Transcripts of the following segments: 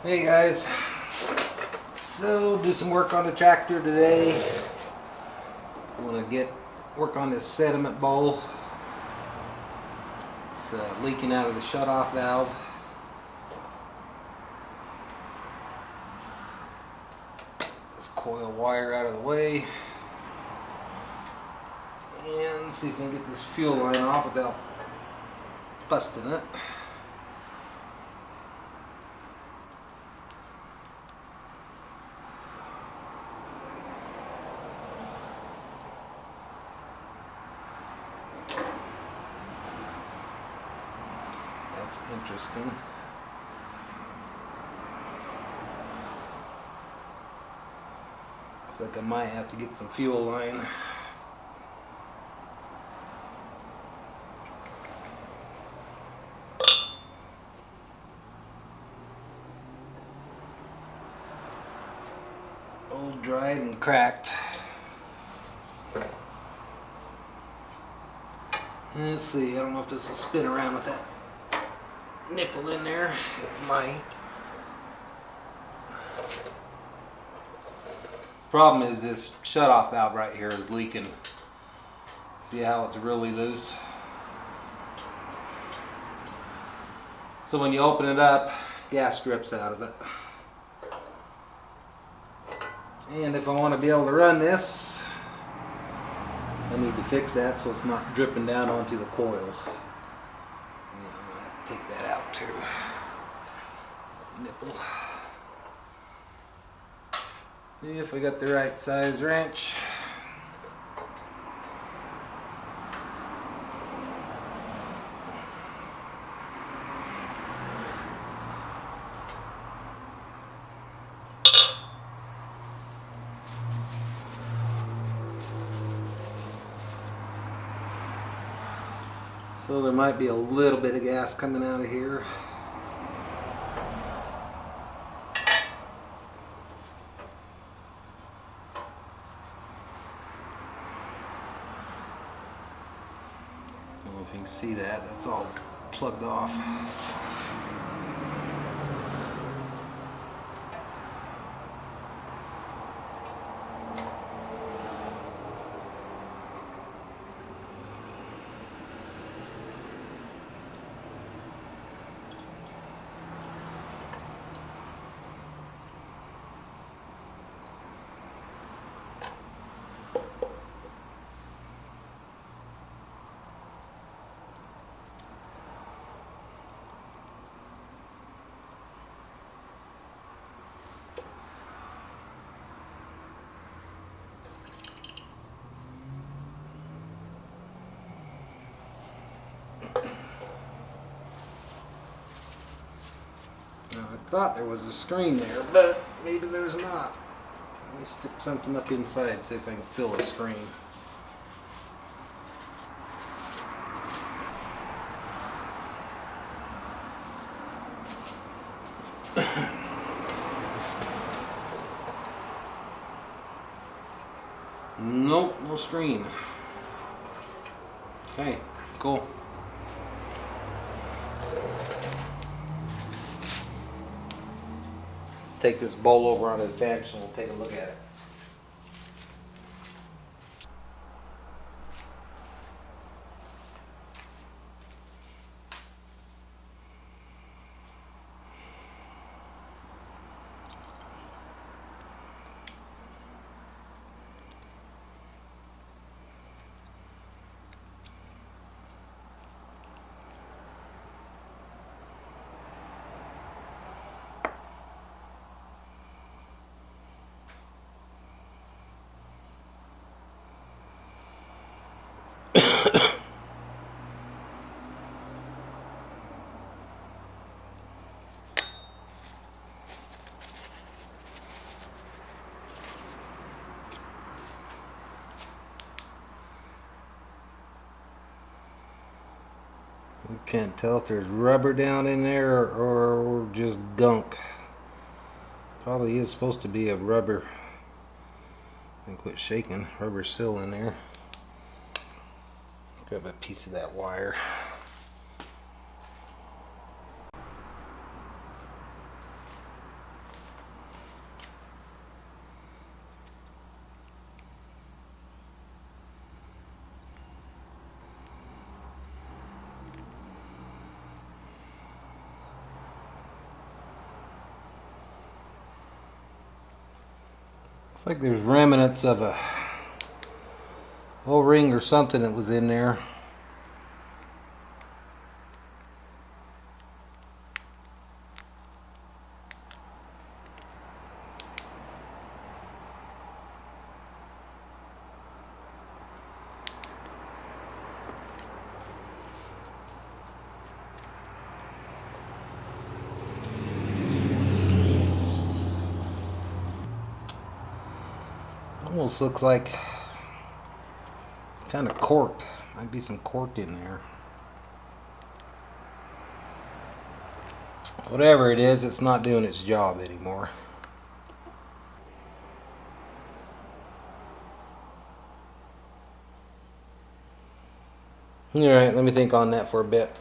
Hey guys, so do some work on the tractor today. I want to work on this sediment bowl. It's leaking out of the shutoff valve. This coil wire out of the way, and see if we can get this fuel line off without busting it. That's interesting. Looks like I might have to get some fuel line. Old, dried, and cracked. Let's see, I don't know if this will spin around with that nipple in there. It might. Problem is this shutoff valve right here is leaking. See how it's really loose? So when you open it up, gas drips out of it. And if I want to be able to run this, I need to fix that so it's not dripping down onto the coil. And I'm going to have to take that out too. Nipple. See if we got the right size wrench. So there might be a little bit of gas coming out of here. I don't know if you can see that, that's all plugged off. I thought there was a screen there, but maybe there's not. Let me stick something up inside, see if I can fill a screen. Nope, no screen. Okay, cool. Take this bowl over onto the bench and we'll take a look at it. You can't tell if there's rubber down in there or just gunk. Probably is supposed to be a rubber. And quit shaking. Rubber seal in there. Grab a piece of that wire. Looks like there's remnants of a O-ring or something that was in there. Almost looks like kind of corked. Might be some cork in there. Whatever it is, it's not doing its job anymore. Alright, let me think on that for a bit.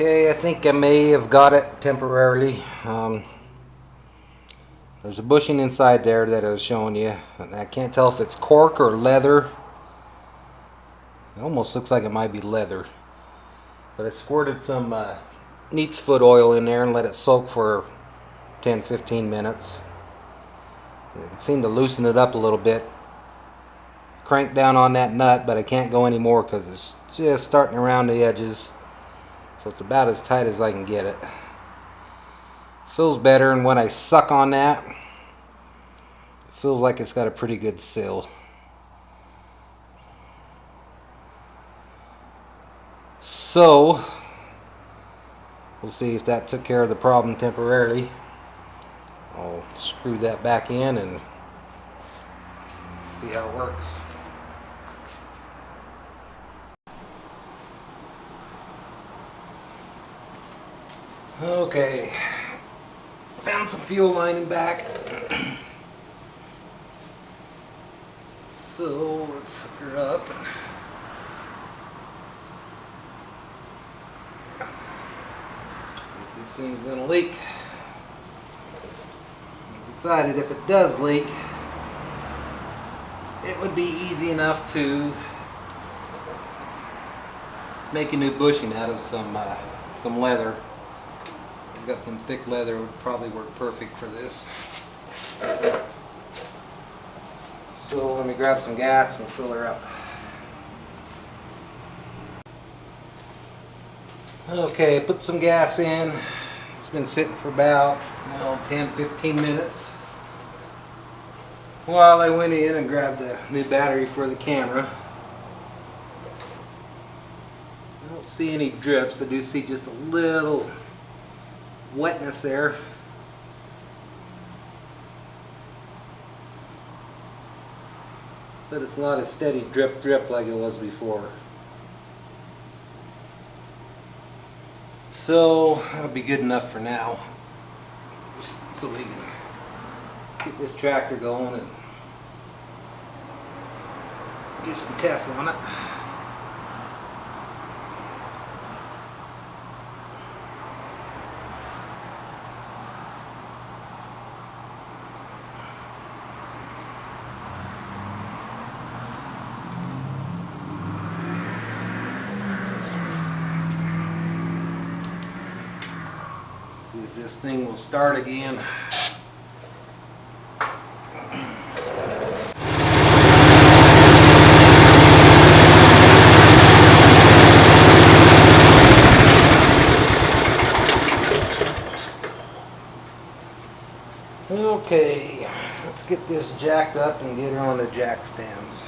Okay, I think I may have got it temporarily. There's a bushing inside there that I was showing you. And I can't tell if it's cork or leather. It almost looks like it might be leather. But I squirted some neat's foot oil in there and let it soak for 10-15 minutes. It seemed to loosen it up a little bit. Crank down on that nut, but I can't go any more because it's just starting around the edges. So it's about as tight as I can get it. Feels better, and when I suck on that, it feels like it's got a pretty good seal. So we'll see if that took care of the problem temporarily. I'll screw that back in and see how it works. Okay, found some fuel lining back. So let's hook her up. See if this thing's gonna leak. I decided if it does leak, it would be easy enough to make a new bushing out of some leather. I've got some thick leather, it would probably work perfect for this. So let me grab some gas and we'll fill her up. Okay, put some gas in. It's been sitting for about 10-15 minutes. While I went in and grabbed a new battery for the camera. I don't see any drips. I do see just a little wetness there. But it's not a steady drip like it was before. So that'll be good enough for now. Just so we can get this tractor going and do some tests on it. See if this thing will start again. Okay, let's get this jacked up and get her on the jack stands.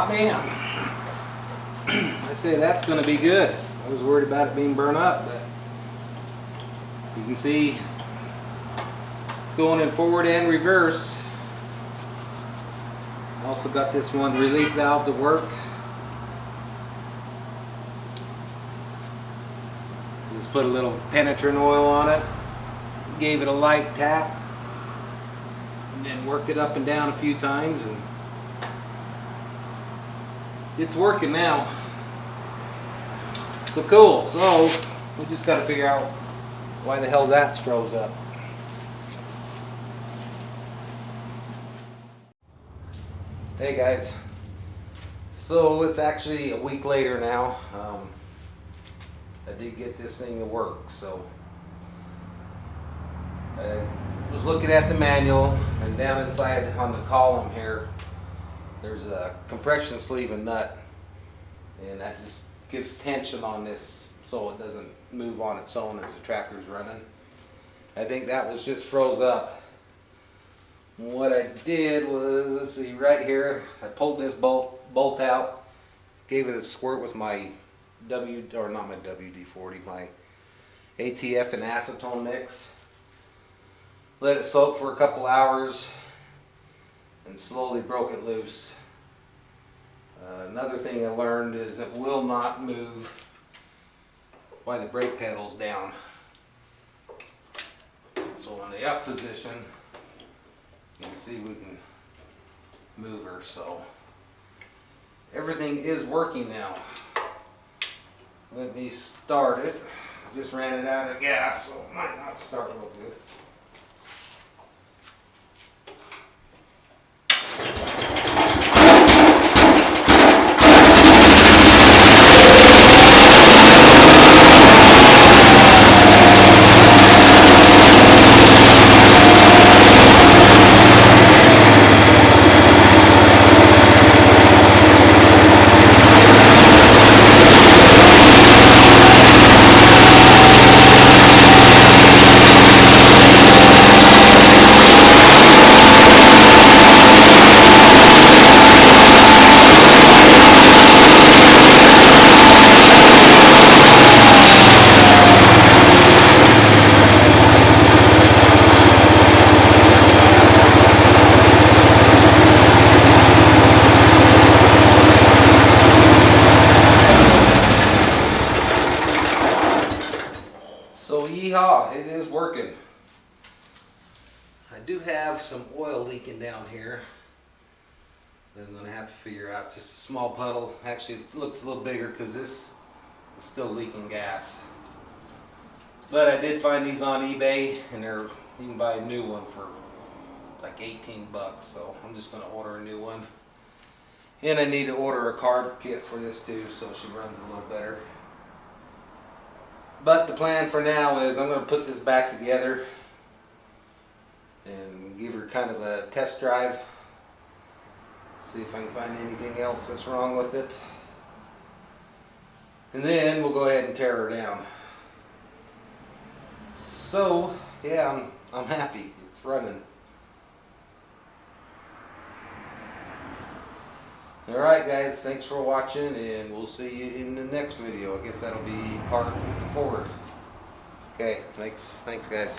hot damn. I say that's going to be good. I was worried about it being burnt up, but you can see it's going in forward and reverse. I also got this one relief valve to work. Just put a little penetrant oil on it, gave it a light tap, and then worked it up and down a few times, and it's working now. So cool. So we just got to figure out why the hell that's froze up. Hey guys, so it's actually a week later now. I did get this thing to work, so I was looking at the manual, and down inside on the column here there's a compression sleeve and nut, and that just gives tension on this so it doesn't move on its own as the tractor's running. I think that was just froze up. What I did was, let's see, right here, I pulled this bolt out, gave it a squirt with my not my WD-40, my ATF and acetone mix. Let it soak for a couple hours and slowly broke it loose. Another thing I learned is it will not move while the brake pedal's down. So in the up position, you can see we can move her, so everything is working now. Let me start it. Just ran it out of gas, so it might not start real good. So yeehaw, it is working. I do have some oil leaking down here that I'm going to have to figure out. Just a small puddle. Actually, it looks a little bigger because this is still leaking gas. But I did find these on eBay, and you can buy a new one for like 18 bucks. So I'm just going to order a new one. And I need to order a carb kit for this too, so she runs a little better. But the plan for now is I'm going to put this back together and give her kind of a test drive. See if I can find anything else that's wrong with it. And then we'll go ahead and tear her down. So, yeah, I'm happy. It's running. Alright guys, thanks for watching, and we'll see you in the next video. I guess that'll be part 4. Okay, thanks guys.